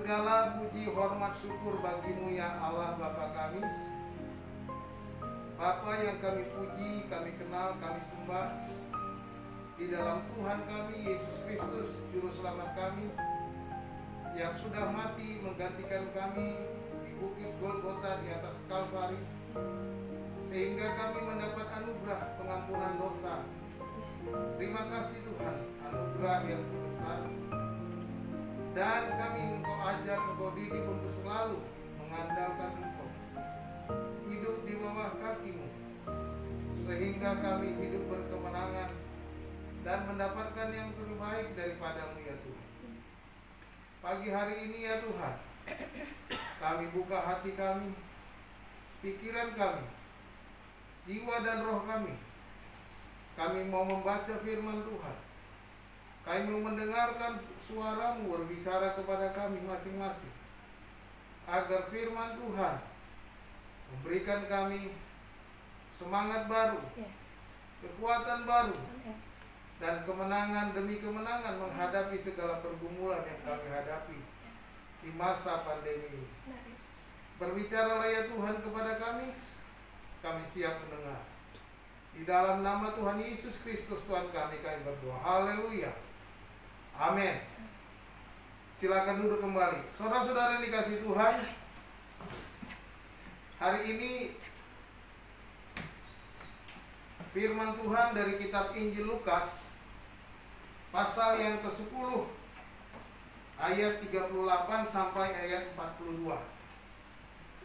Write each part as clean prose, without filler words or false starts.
segala puji, hormat, syukur bagimu ya Allah Bapa kami. Bapa yang kami puji, kami kenal, kami sembah di dalam Tuhan kami Yesus Kristus, Juru Selamat kami, yang sudah mati menggantikan kami di bukit Golgota di atas Kalvari, sehingga kami mendapat anugerah pengampunan dosa. Terima kasih Tuhan, anugerah yang besar. Dan kami Engkau ajar, Engkau didik untuk selalu mengandalkan Engkau, hidup di bawah kaki-Mu, sehingga kami hidup berkemenangan dan mendapatkan yang terbaik daripada-Mu ya Tuhan. Pagi hari ini ya Tuhan, kami buka hati kami, pikiran kami, jiwa dan roh kami. Kami mau membaca firman Tuhan. Kami mau mendengarkan suara-Mu berbicara kepada kami masing-masing, agar firman Tuhan memberikan kami semangat baru, kekuatan baru, dan kemenangan demi kemenangan menghadapi segala pergumulan yang kami hadapi di masa pandemi ini. Berbicaralah ya Tuhan kepada kami siap mendengar. Di dalam nama Tuhan Yesus Kristus Tuhan kami berdoa. Haleluya. Amin. Silakan duduk kembali. Saudara-saudara yang dikasihi Tuhan, hari ini firman Tuhan dari kitab Injil Lukas pasal yang ke-10 ayat 38 sampai ayat 42.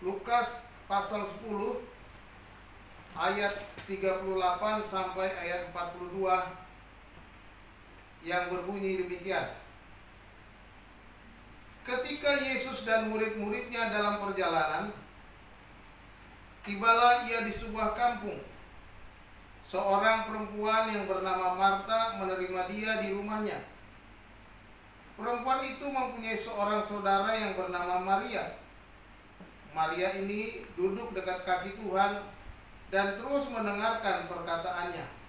Lukas pasal 10 ayat 38 sampai ayat 42 yang berbunyi demikian. Ketika Yesus dan murid-muridnya dalam perjalanan, tibalah ia di sebuah kampung. Seorang perempuan yang bernama Marta menerima dia di rumahnya. Perempuan itu mempunyai seorang saudara yang bernama Maria. Maria ini duduk dekat kaki Tuhan dan terus mendengarkan perkataannya.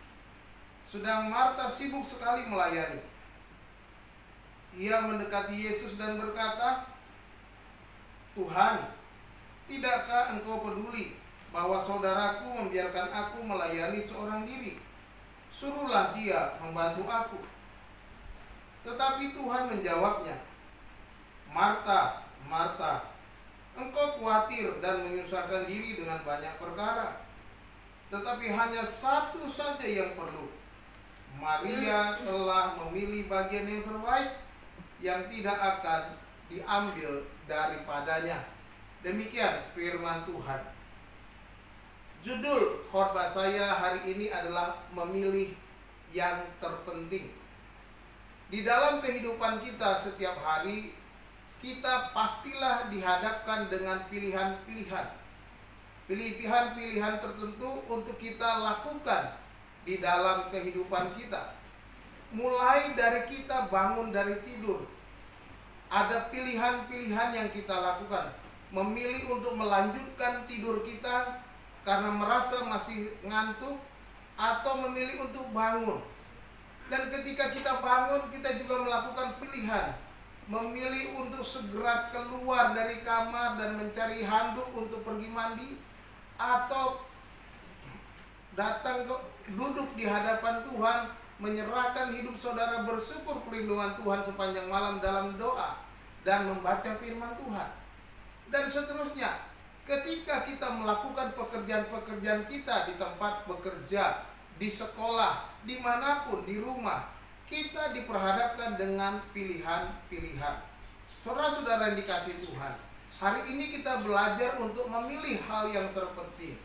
Sedang Marta sibuk sekali melayani. Ia mendekati Yesus dan berkata, "Tuhan, tidakkah Engkau peduli bahwa saudaraku membiarkan aku melayani seorang diri? Suruhlah dia membantu aku." Tetapi Tuhan menjawabnya, "Marta, Marta, engkau khawatir dan menyusahkan diri dengan banyak perkara. Tetapi hanya satu saja yang perlu. Maria telah memilih bagian yang terbaik, yang tidak akan diambil daripadanya." Demikian firman Tuhan. Judul khotbah saya hari ini adalah memilih yang terpenting. Di dalam kehidupan kita setiap hari, kita pastilah dihadapkan dengan pilihan-pilihan. Pilihan-pilihan tertentu untuk kita lakukan di dalam kehidupan kita. Mulai dari kita bangun dari tidur, ada pilihan-pilihan yang kita lakukan. Memilih untuk melanjutkan tidur kita karena merasa masih ngantuk, atau memilih untuk bangun. Dan ketika kita bangun, kita juga melakukan pilihan, memilih untuk segera keluar dari kamar dan mencari handuk untuk pergi mandi, atau datang duduk di hadapan Tuhan, menyerahkan hidup saudara, bersyukur perlindungan Tuhan sepanjang malam dalam doa, dan membaca firman Tuhan. Dan seterusnya, ketika kita melakukan pekerjaan-pekerjaan kita di tempat bekerja, di sekolah, dimanapun, di rumah, kita diperhadapkan dengan pilihan-pilihan. Saudara-saudara yang dikasihi Tuhan, hari ini kita belajar untuk memilih hal yang terpenting.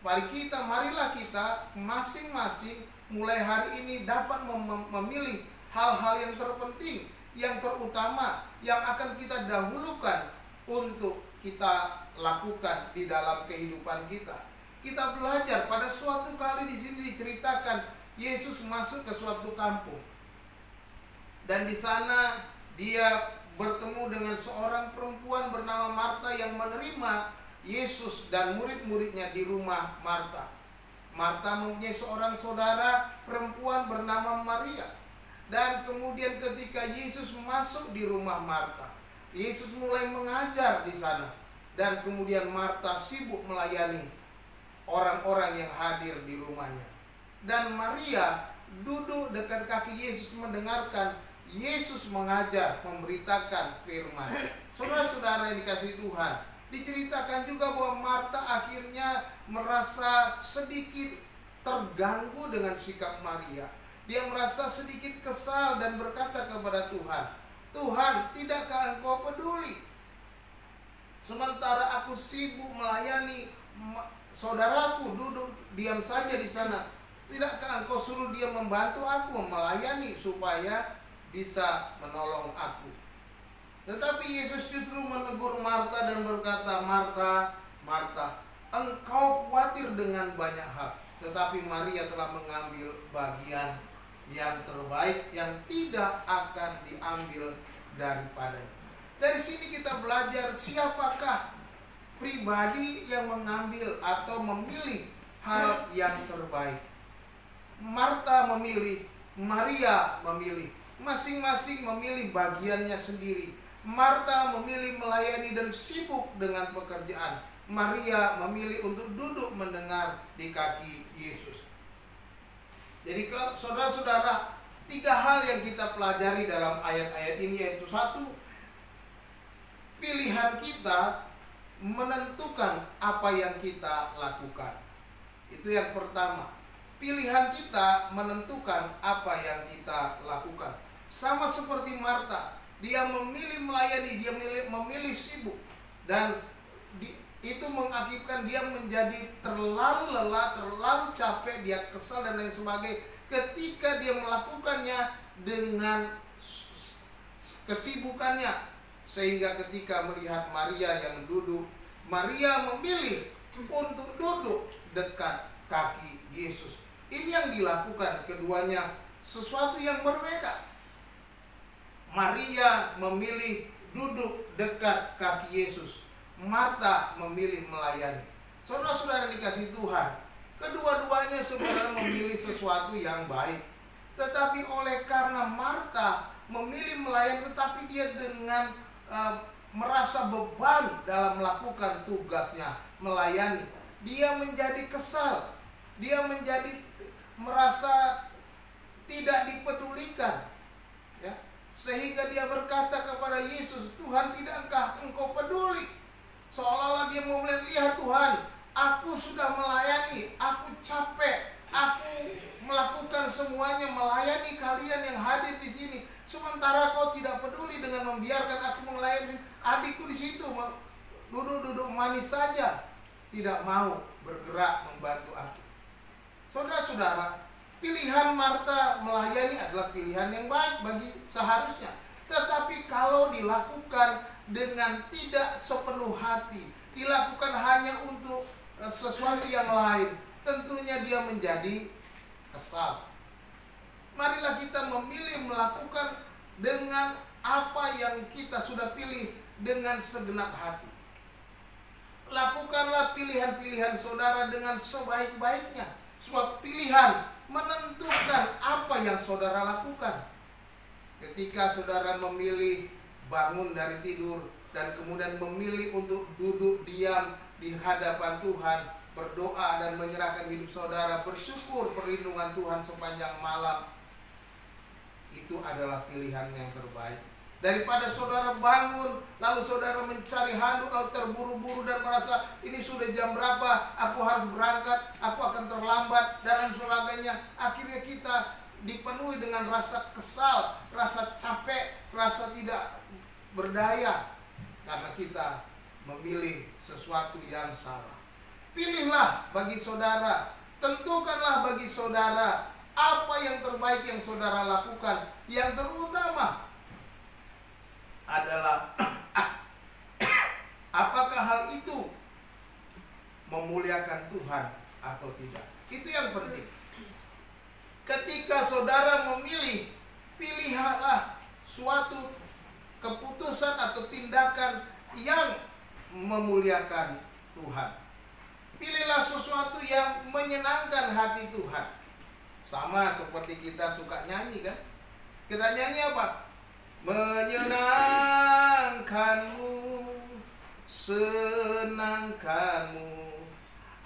Marilah kita masing-masing mulai hari ini dapat memilih hal-hal yang terpenting, yang terutama, yang akan kita dahulukan untuk kita lakukan di dalam kehidupan kita. Kita belajar pada suatu kali di sini diceritakan Yesus masuk ke suatu kampung, dan di sana dia bertemu dengan seorang perempuan bernama Marta yang menerima Yesus dan murid-muridnya di rumah Marta. Marta mempunyai seorang saudara perempuan bernama Maria. Dan kemudian ketika Yesus masuk di rumah Marta, Yesus mulai mengajar di sana. Dan kemudian Marta sibuk melayani orang-orang yang hadir di rumahnya. Dan Maria duduk dekat kaki Yesus mendengarkan Yesus mengajar, memberitakan firman. Saudara-saudara yang dikasihi Tuhan, diceritakan juga bahwa Marta akhirnya merasa sedikit terganggu dengan sikap Maria. Dia merasa sedikit kesal dan berkata kepada Tuhan, "Tuhan, tidakkah Engkau peduli? Sementara aku sibuk melayani saudaraku duduk diam saja di sana. Tidakkah Engkau suruh dia membantu aku melayani supaya bisa menolong aku?" Tetapi Yesus justru menegur Marta dan berkata, "Marta, Marta, engkau khawatir dengan banyak hal, tetapi Maria telah mengambil bagian yang terbaik yang tidak akan diambil daripadanya." Dari sini kita belajar siapakah pribadi yang mengambil atau memilih hal yang terbaik. Marta memilih, Maria memilih. Masing-masing memilih bagiannya sendiri. Marta memilih melayani dan sibuk dengan pekerjaan. Maria memilih untuk duduk mendengar di kaki Yesus. Jadi kalau saudara-saudara, 3 hal yang kita pelajari dalam ayat-ayat ini, yaitu 1, pilihan kita menentukan apa yang kita lakukan. Itu yang pertama. Pilihan kita menentukan apa yang kita lakukan. Sama seperti Marta, dia memilih melayani, dia memilih sibuk, dan itu mengakibatkan dia menjadi terlalu lelah, terlalu capek, dia kesal dan lain sebagainya ketika dia melakukannya dengan kesibukannya. Sehingga ketika melihat Maria yang duduk, Maria memilih untuk duduk dekat kaki Yesus. Ini yang dilakukan keduanya sesuatu yang berbeda. Maria memilih duduk dekat kaki Yesus. Marta memilih melayani. Saudara-saudara dikasih Tuhan, kedua-duanya sebenarnya memilih sesuatu yang baik. Tetapi oleh karena Marta memilih melayani, tetapi dia dengan merasa beban dalam melakukan tugasnya melayani, dia menjadi kesal. Dia menjadi merasa tidak dipedulikan, ya, sehingga dia berkata kepada Yesus, "Tuhan, tidakkah Engkau peduli?" Seolah-olah dia mau melihat, "Tuhan, aku sudah melayani, aku capek, aku melakukan semuanya melayani kalian yang hadir di sini, sementara Kau tidak peduli dengan membiarkan aku melayani adikku di situ, duduk-duduk manis saja, tidak mau bergerak membantu aku." Saudara-saudara, pilihan Marta melayani adalah pilihan yang baik bagi seharusnya. Tetapi kalau dilakukan dengan tidak sepenuh hati, dilakukan hanya untuk sesuatu yang lain, tentunya dia menjadi kesal. Marilah kita memilih melakukan dengan apa yang kita sudah pilih dengan segenap hati. Lakukanlah pilihan-pilihan saudara dengan sebaik-baiknya. Sebab pilihan menentukan apa yang saudara lakukan. Ketika saudara memilih bangun dari tidur dan kemudian memilih untuk duduk diam di hadapan Tuhan, berdoa dan menyerahkan hidup saudara, bersyukur perlindungan Tuhan sepanjang malam, itu adalah pilihan yang terbaik. Daripada saudara bangun lalu saudara mencari handuk, lalu terburu-buru dan merasa ini sudah jam berapa, aku harus berangkat, aku akan terlambat dan lain sebagainya. Akhirnya kita dipenuhi dengan rasa kesal, rasa capek, rasa tidak berdaya karena kita memilih sesuatu yang salah. Pilihlah bagi saudara, tentukanlah bagi saudara apa yang terbaik yang saudara lakukan. Yang terutama adalah apakah hal itu memuliakan Tuhan atau tidak. Itu yang penting. Ketika saudara memilih, pilihlah suatu keputusan atau tindakan yang memuliakan Tuhan. Pilihlah sesuatu yang menyenangkan hati Tuhan. Sama seperti kita suka nyanyi, kan? Kita nyanyi apa? menyenangkanmu, senangkanmu,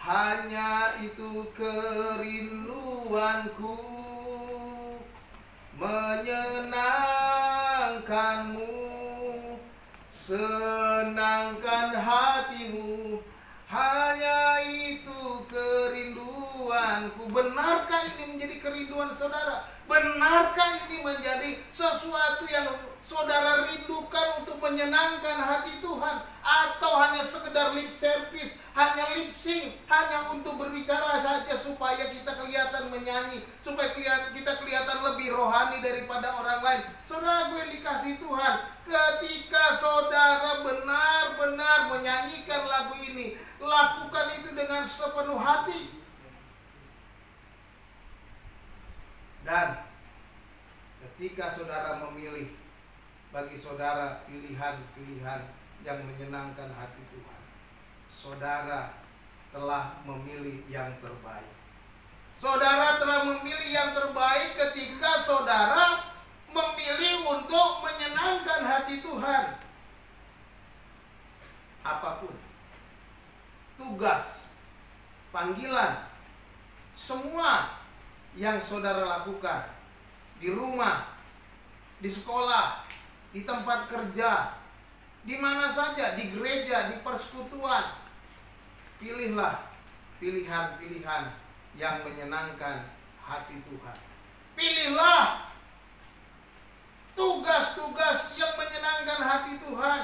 hanya itu kerinduanku. Menyenangkanmu, senangkan hatimu, hanya itu kerinduanku. Benarkah ini menjadi kerinduan saudara? Benarkah ini menjadi sesuatu yang saudara rindukan untuk menyenangkan hati Tuhan? Atau hanya sekedar lip service, hanya lip sync, hanya untuk berbicara saja supaya kita kelihatan menyanyi, supaya kita kelihatan lebih rohani daripada orang lain? Saudara, gue dikasih Tuhan, ketika saudara benar-benar menyanyikan lagu ini, lakukan itu dengan sepenuh hati. Dan ketika saudara memilih, bagi saudara pilihan-pilihan yang menyenangkan hati Tuhan, saudara telah memilih yang terbaik. Saudara telah memilih yang terbaik ketika saudara memilih untuk menyenangkan hati Tuhan. Apapun tugas, panggilan, semua yang saudara lakukan di rumah, di sekolah, di tempat kerja, di mana saja, di gereja, di persekutuan, pilihlah pilihan-pilihan yang menyenangkan hati Tuhan. Pilihlah tugas-tugas yang menyenangkan hati Tuhan.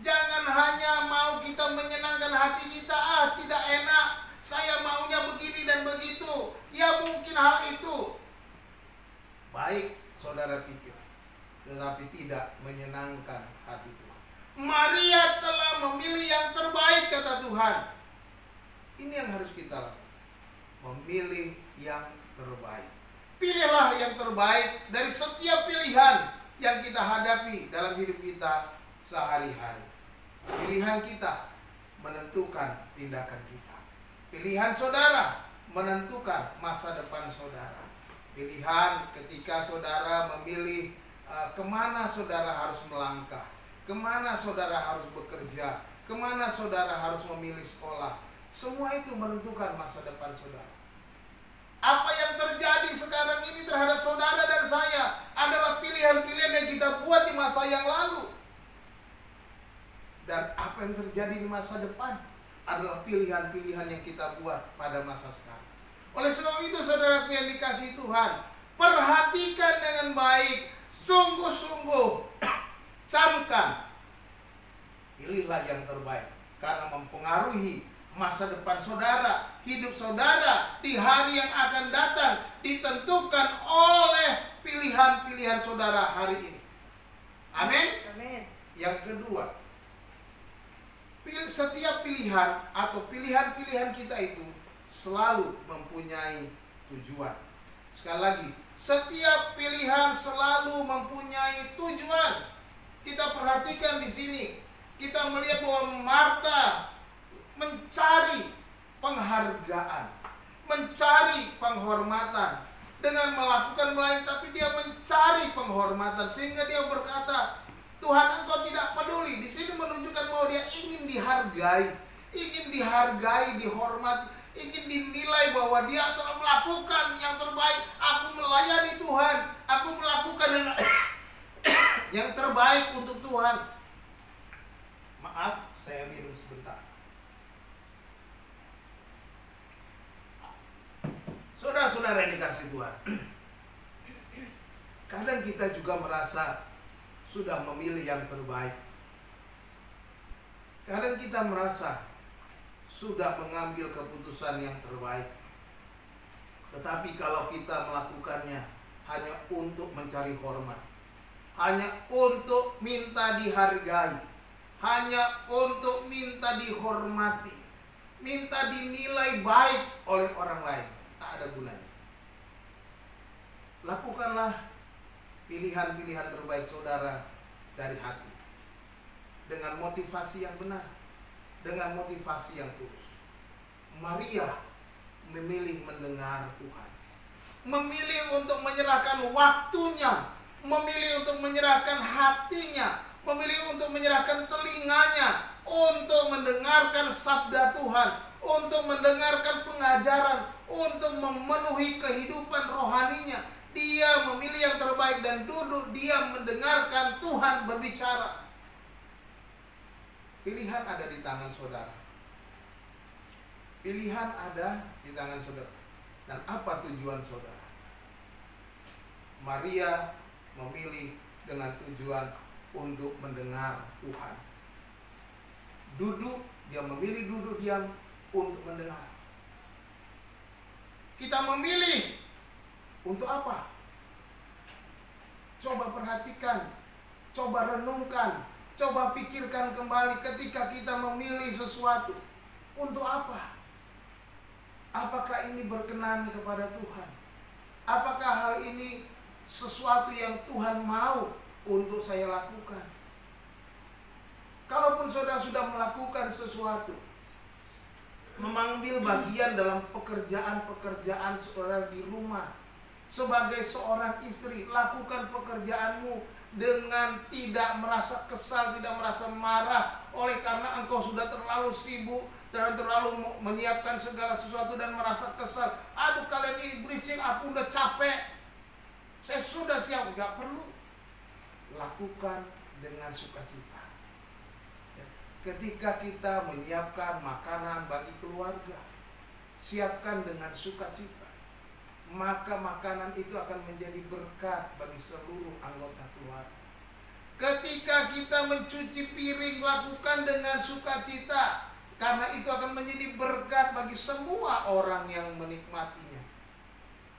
Jangan hanya mau kita menyenangkan hati kita, tidak enak, saya maunya begini dan begitu. Ya mungkin hal itu baik saudara pikir, tetapi tidak menyenangkan hati Tuhan. Maria telah memilih yang terbaik, kata Tuhan. Ini yang harus kita lakukan, memilih yang terbaik. Pilihlah yang terbaik dari setiap pilihan yang kita hadapi dalam hidup kita sehari-hari. Pilihan kita menentukan tindakan kita. Pilihan saudara menentukan masa depan saudara. Pilihan ketika saudara memilih kemana saudara harus melangkah, kemana saudara harus bekerja, kemana saudara harus memilih sekolah. Semua itu menentukan masa depan saudara. Apa yang terjadi sekarang ini terhadap saudara dan saya adalah pilihan-pilihan yang kita buat di masa yang lalu. Dan apa yang terjadi di masa depan adalah pilihan-pilihan yang kita buat pada masa sekarang. Oleh sebab itu, saudaraku yang dikasihi Tuhan, perhatikan dengan baik, sungguh-sungguh, camkan, pilihlah yang terbaik, karena mempengaruhi masa depan saudara, hidup saudara di hari yang akan datang ditentukan oleh pilihan-pilihan saudara hari ini. Amin. Amin. Yang kedua, setiap pilihan atau pilihan-pilihan kita itu selalu mempunyai tujuan. Sekali lagi, setiap pilihan selalu mempunyai tujuan. Kita perhatikan di sini, kita melihat bahwa Marta mencari penghargaan, mencari penghormatan dengan melakukan melayani, tapi dia mencari penghormatan sehingga dia berkata, Tuhan, Engkau tidak peduli. Di sini menunjukkan bahwa dia ingin dihargai, dihormati, ingin dinilai bahwa dia telah melakukan yang terbaik. Aku melayani Tuhan, aku melakukan yang terbaik untuk Tuhan. Maaf, saya minum sebentar. Saudara-saudara yang dikasihi Tuhan, kadang kita juga merasa sudah memilih yang terbaik. Kadang kita merasa sudah mengambil keputusan yang terbaik. Tetapi kalau kita melakukannya hanya untuk mencari hormat, hanya untuk minta dihargai, hanya untuk minta dihormati, minta dinilai baik oleh orang lain, tak ada gunanya. Lakukanlah pilihan-pilihan terbaik saudara dari hati, dengan motivasi yang benar, dengan motivasi yang tulus. Maria memilih mendengar Tuhan, memilih untuk menyerahkan waktunya, memilih untuk menyerahkan hatinya, memilih untuk menyerahkan telinganya untuk mendengarkan sabda Tuhan, untuk mendengarkan pengajaran, untuk memenuhi kehidupan rohaninya. Dia memilih yang terbaik dan duduk diam mendengarkan Tuhan berbicara. Pilihan ada di tangan saudara. Pilihan ada di tangan saudara. Dan apa tujuan saudara? Maria memilih dengan tujuan untuk mendengar Tuhan. Dia memilih duduk diam untuk mendengar. Kita memilih untuk apa? Coba perhatikan, coba renungkan, coba pikirkan kembali ketika kita memilih sesuatu. Untuk apa? Apakah ini berkenan kepada Tuhan? Apakah hal ini sesuatu yang Tuhan mau untuk saya lakukan? Kalaupun saudara sudah melakukan sesuatu, mengambil bagian dalam pekerjaan-pekerjaan saudara di rumah, sebagai seorang istri, lakukan pekerjaanmu dengan tidak merasa kesal, tidak merasa marah oleh karena engkau sudah terlalu sibuk dan terlalu menyiapkan segala sesuatu dan merasa kesal. Aduh, kalian ini berisik, aku udah capek, saya sudah siap. Gak perlu. Lakukan dengan sukacita. Ketika kita menyiapkan makanan bagi keluarga, siapkan dengan sukacita, maka makanan itu akan menjadi berkat bagi seluruh anggota keluarga. Ketika kita mencuci piring, lakukan dengan sukacita, karena itu akan menjadi berkat bagi semua orang yang menikmatinya.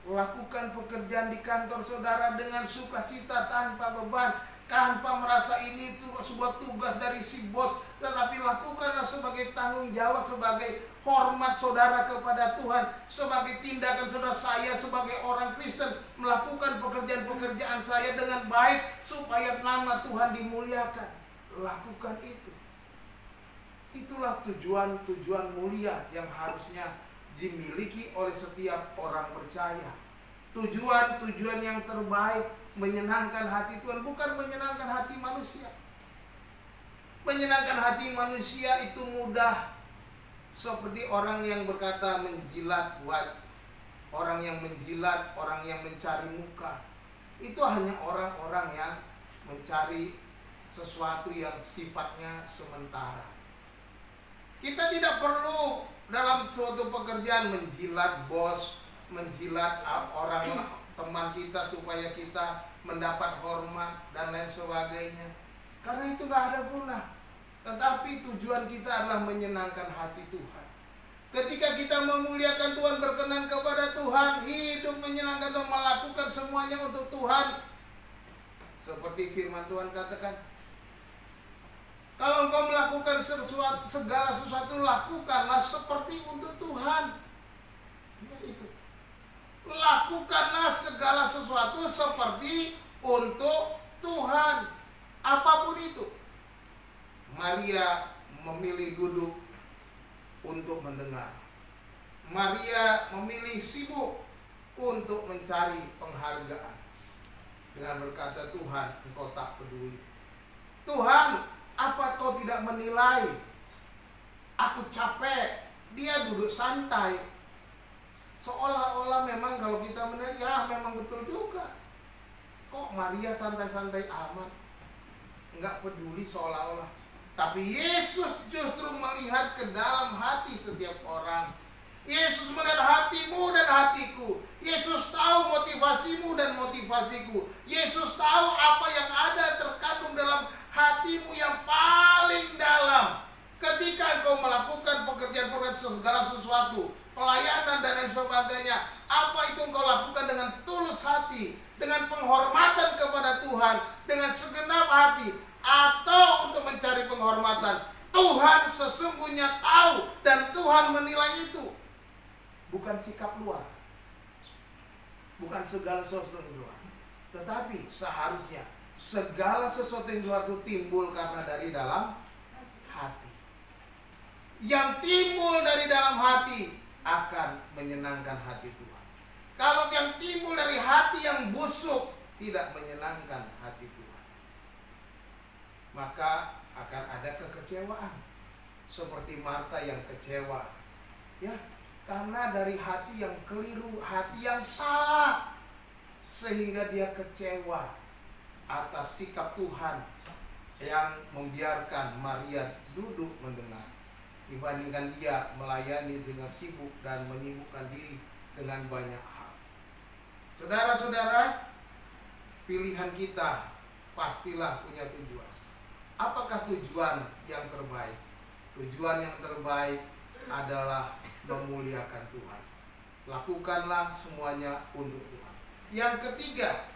Lakukan pekerjaan di kantor saudara dengan sukacita, tanpa beban, tanpa merasa ini itu sebuah tugas dari si bos, tetapi lakukanlah sebagai tanggung jawab, sebagai hormat saudara kepada Tuhan, sebagai tindakan saudara. Saya sebagai orang Kristen melakukan pekerjaan-pekerjaan saya dengan baik supaya nama Tuhan dimuliakan. Lakukan itu. Itulah tujuan-tujuan mulia yang harusnya dimiliki oleh setiap orang percaya. Tujuan-tujuan yang terbaik, menyenangkan hati Tuhan, bukan menyenangkan hati manusia. Menyenangkan hati manusia itu mudah. Seperti orang yang berkata menjilat orang yang menjilat, orang yang mencari muka. Itu hanya orang-orang yang mencari sesuatu yang sifatnya sementara. Kita tidak perlu dalam suatu pekerjaan menjilat bos, menjilat orang teman kita supaya kita mendapat hormat dan lain sebagainya. Karena itu gak ada guna. Tetapi tujuan kita adalah menyenangkan hati Tuhan. Ketika kita memuliakan Tuhan, berkenan kepada Tuhan, hidup menyenangkan dan melakukan semuanya untuk Tuhan. Seperti firman Tuhan katakan, kalau engkau melakukan segala sesuatu, lakukanlah seperti untuk Tuhan. Itu. Lakukanlah segala sesuatu seperti untuk Tuhan. Apapun itu. Maria memilih duduk untuk mendengar. Maria memilih sibuk untuk mencari penghargaan. Dengan berkata, Tuhan, engkau tak peduli. Tuhan, apa kau tidak menilai? Aku capek. Dia duduk santai. Seolah-olah memang kalau kita menilai, ya memang betul juga. Kok Maria santai-santai amat? Enggak peduli seolah-olah. Tapi Yesus justru melihat ke dalam hati setiap orang. Yesus melihat hatimu dan hatiku. Yesus tahu motivasimu dan motivasiku. Yesus tahu apa yang ada terkandung dalam hatimu yang paling dalam. Ketika engkau melakukan pekerjaan-pekerjaan segala sesuatu, pelayanan dan lain sebagainya, apa itu engkau lakukan dengan tulus hati, dengan penghormatan kepada Tuhan, dengan segenap hati, atau untuk mencari penghormatan? Tuhan sesungguhnya tahu dan Tuhan menilai itu. Bukan sikap luar, bukan segala sesuatu yang luar, tetapi seharusnya segala sesuatu yang luar itu timbul karena dari dalam hati. Yang timbul dari dalam hati akan menyenangkan hati Tuhan. Kalau yang timbul dari hati yang busuk, tidak menyenangkan hati Tuhan, maka akan ada kekecewaan. Seperti Marta yang kecewa, ya, karena dari hati yang keliru, hati yang salah, sehingga dia kecewa atas sikap Tuhan yang membiarkan Maria duduk mendengar, dibandingkan dia melayani dengan sibuk dan menyibukkan diri dengan banyak hal. Saudara-saudara, pilihan kita pastilah punya tujuan. Apakah tujuan yang terbaik? Tujuan yang terbaik adalah memuliakan Tuhan. Lakukanlah semuanya untuk Tuhan. Yang ketiga,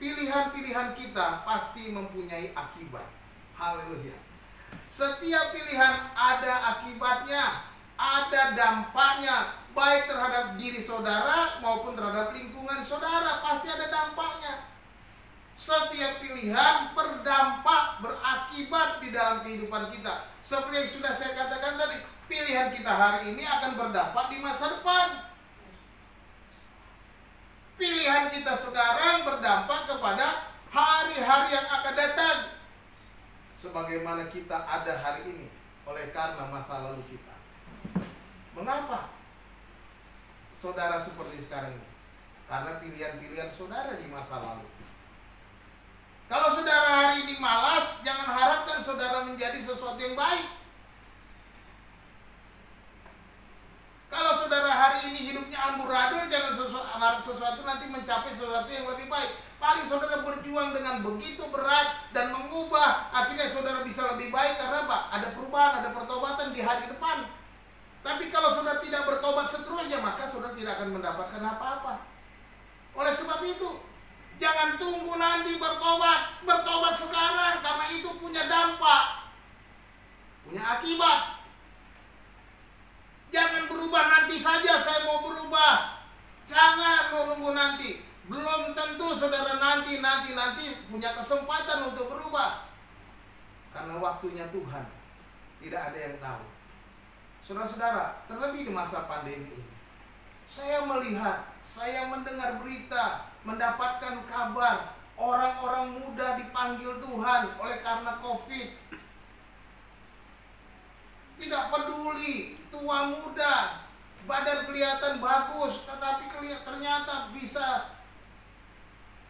pilihan-pilihan kita pasti mempunyai akibat. Haleluya. Setiap pilihan ada akibatnya, ada dampaknya, baik terhadap diri saudara maupun terhadap lingkungan saudara, pasti ada dampaknya. Setiap pilihan berdampak, berakibat di dalam kehidupan kita. Seperti yang sudah saya katakan tadi, pilihan kita hari ini akan berdampak di masa depan. Pilihan kita sekarang berdampak kepada hari-hari yang akan datang. Sebagaimana kita ada hari ini oleh karena masa lalu kita. Mengapa saudara seperti sekarang ini? Karena pilihan-pilihan saudara di masa lalu. Kalau saudara hari ini malas, jangan harapkan saudara menjadi sesuatu yang baik. Kalau saudara hari ini hidupnya amburadul, jangan harap sesuatu nanti mencapai sesuatu yang lebih baik. Paling saudara berjuang dengan begitu berat dan mengubah, akhirnya saudara bisa lebih baik karena apa? Ada perubahan, ada pertobatan di hari depan. Tapi kalau saudara tidak bertobat seterusnya, maka saudara tidak akan mendapatkan apa-apa. Oleh sebab itu, jangan tunggu nanti bertobat. Bertobat sekarang, karena itu punya dampak, punya akibat. Jangan berubah nanti saja, saya mau berubah. Jangan menunggu nanti. Belum tentu saudara nanti punya kesempatan untuk berubah. Karena waktunya Tuhan tidak ada yang tahu. Saudara-saudara, terlebih di masa pandemi ini, saya melihat, saya mendengar berita, mendapatkan kabar orang-orang muda dipanggil Tuhan oleh karena COVID. Tidak peduli tua muda, badan kelihatan bagus, tetapi ternyata bisa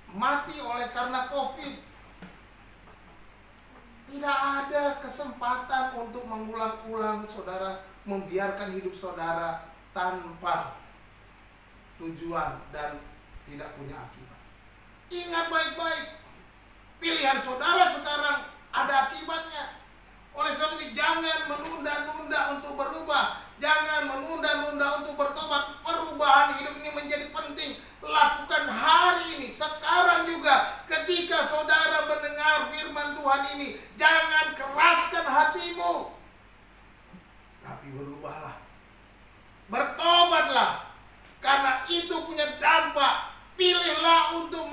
mati oleh karena COVID. Tidak ada kesempatan untuk mengulang-ulang saudara, membiarkan hidup saudara tanpa tujuan dan tidak punya akibat. Ingat baik-baik, pilihan saudara sekarang ada akibatnya. Oleh sebab itu jangan menunda-nunda untuk berubah, jangan menunda-nunda untuk bertobat. Perubahan hidup ini menjadi penting. Lakukan hari ini, sekarang juga. Ketika saudara mendengar firman Tuhan ini, jangan keraskan hatimu, tapi berubahlah, bertobatlah, karena itu punya dampak. Pilihlah untuk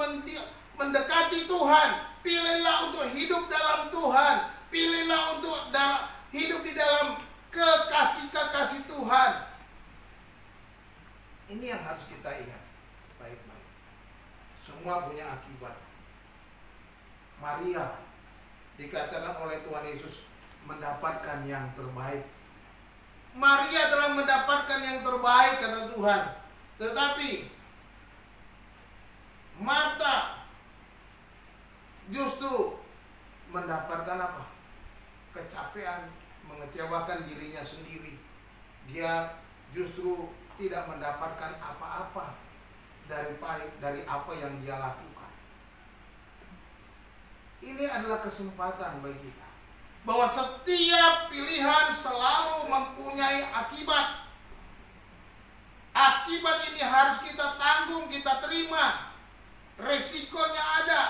mendekati Tuhan, pilihlah untuk hidup dalam Tuhan, pilihlah untuk hidup di dalam kekasih Tuhan. Ini yang harus kita ingat baik-baik. Semua punya akibat. Maria dikatakan oleh Tuhan Yesus mendapatkan yang terbaik. Maria telah mendapatkan yang terbaik kata Tuhan. Tetapi Marta justru mendapatkan apa? Kecapean, mengecewakan dirinya sendiri. Dia justru tidak mendapatkan apa-apa dari apa yang dia lakukan. Ini adalah kesempatan bagi kita, bahwa setiap pilihan selalu mempunyai akibat. Akibat ini harus kita tanggung, kita terima. Resikonya ada.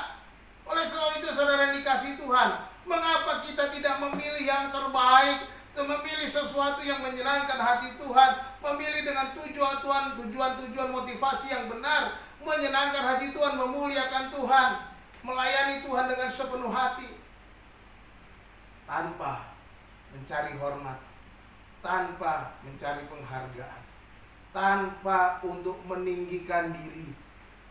Oleh sebab itu saudara yang dikasihi Tuhan, mengapa kita tidak memilih yang terbaik, memilih sesuatu yang menyenangkan hati Tuhan, memilih dengan tujuan motivasi yang benar, menyenangkan hati Tuhan, memuliakan Tuhan, melayani Tuhan dengan sepenuh hati, tanpa mencari hormat, tanpa mencari penghargaan, tanpa untuk meninggikan diri,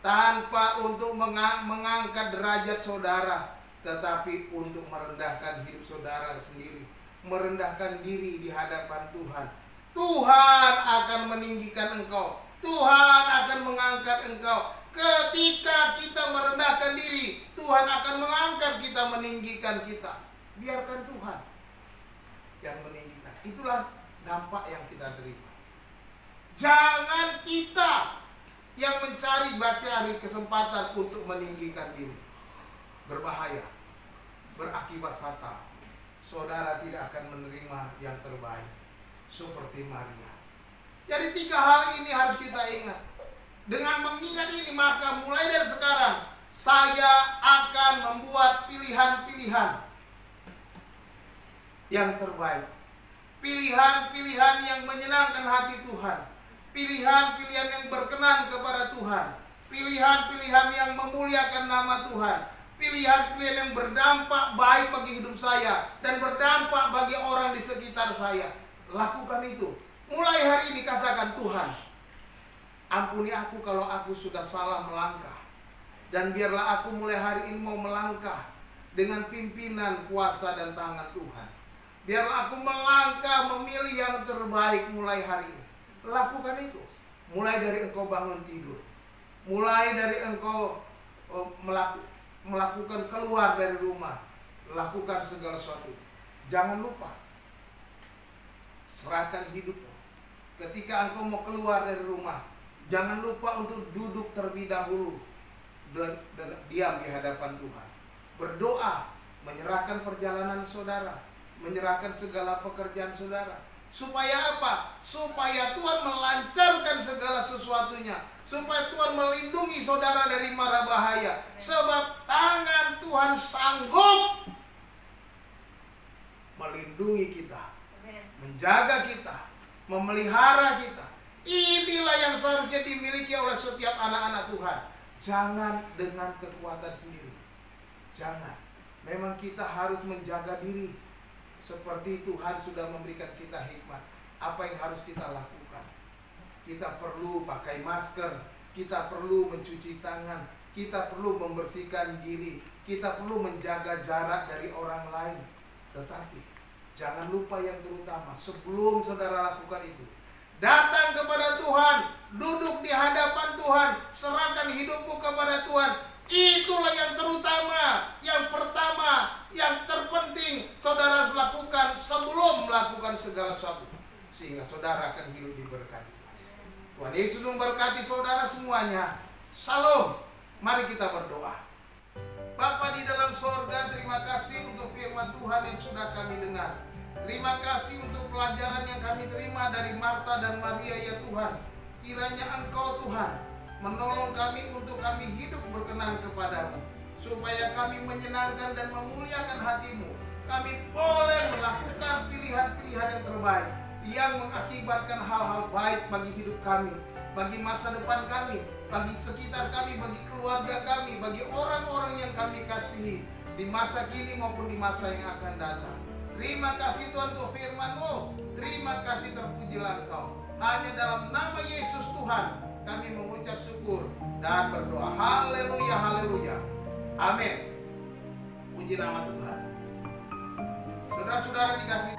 tanpa untuk mengangkat derajat saudara, tetapi untuk merendahkan hidup saudara sendiri, merendahkan diri di hadapan Tuhan. Tuhan akan meninggikan engkau, Tuhan akan mengangkat engkau. Ketika kita merendahkan diri, Tuhan akan mengangkat kita, meninggikan kita. Biarkan Tuhan yang meninggikan. Itulah dampak yang kita terima. Jangan kita yang mencari kesempatan untuk meninggikan diri. Berbahaya, berakibat fatal. Saudara tidak akan menerima yang terbaik seperti Maria. Jadi 3 hal ini harus kita ingat. Dengan mengingat ini, maka mulai dari sekarang saya akan membuat pilihan-pilihan yang terbaik, pilihan-pilihan yang menyenangkan hati Tuhan, pilihan-pilihan yang berkenan kepada Tuhan, pilihan-pilihan yang memuliakan nama Tuhan, pilihan-pilihan yang berdampak baik bagi hidup saya dan berdampak bagi orang di sekitar saya. Lakukan itu. Mulai hari ini katakan, Tuhan, ampuni aku kalau aku sudah salah melangkah. Dan biarlah aku mulai hari ini mau melangkah dengan pimpinan, kuasa, dan tangan Tuhan. Biarlah aku melangkah memilih yang terbaik mulai hari ini. Lakukan itu. Mulai dari engkau bangun tidur, mulai dari engkau melakukan keluar dari rumah, lakukan segala sesuatu. Jangan lupa, serahkan hidupmu. Ketika engkau mau keluar dari rumah, jangan lupa untuk duduk terlebih dahulu dan diam di hadapan Tuhan. Berdoa, menyerahkan perjalanan saudara, menyerahkan segala pekerjaan saudara. Supaya apa? Supaya Tuhan melancarkan segala sesuatunya, supaya Tuhan melindungi saudara dari mara bahaya. Sebab tangan Tuhan sanggup melindungi kita, menjaga kita, memelihara kita. Inilah yang seharusnya dimiliki oleh setiap anak-anak Tuhan. Jangan dengan kekuatan sendiri. Jangan. Memang kita harus menjaga diri. Seperti Tuhan sudah memberikan kita hikmat. Apa yang harus kita lakukan? Kita perlu pakai masker, kita perlu mencuci tangan, kita perlu membersihkan diri, kita perlu menjaga jarak dari orang lain. Tetapi jangan lupa yang terutama, sebelum saudara lakukan itu, datang kepada Tuhan, duduk di hadapan Tuhan, serahkan hidupmu kepada Tuhan. Itulah yang terutama, yang pertama, yang terpenting saudara harus lakukan sebelum melakukan segala sesuatu, sehingga saudara akan hidup diberkati. Tuhan Yesus memberkati saudara semuanya. Salam. Mari kita berdoa. Bapa di dalam sorga, terima kasih untuk firman Tuhan yang sudah kami dengar. Terima kasih untuk pelajaran yang kami terima dari Marta dan Maria, ya Tuhan. Kiranya Engkau Tuhan menolong kami untuk kami hidup berkenan kepadamu, supaya kami menyenangkan dan memuliakan hatimu. Kami boleh melakukan pilihan-pilihan yang terbaik, yang mengakibatkan hal-hal baik bagi hidup kami, bagi masa depan kami, bagi sekitar kami, bagi keluarga kami, bagi orang-orang yang kami kasihi, di masa kini maupun di masa yang akan datang. Terima kasih Tuhan untuk firman-Mu. Terima kasih, terpujilah Engkau. Hanya dalam nama Yesus Tuhan kami mengucap syukur dan berdoa. Haleluya, haleluya. Amin. Puji nama Tuhan. Saudara-saudara dikasih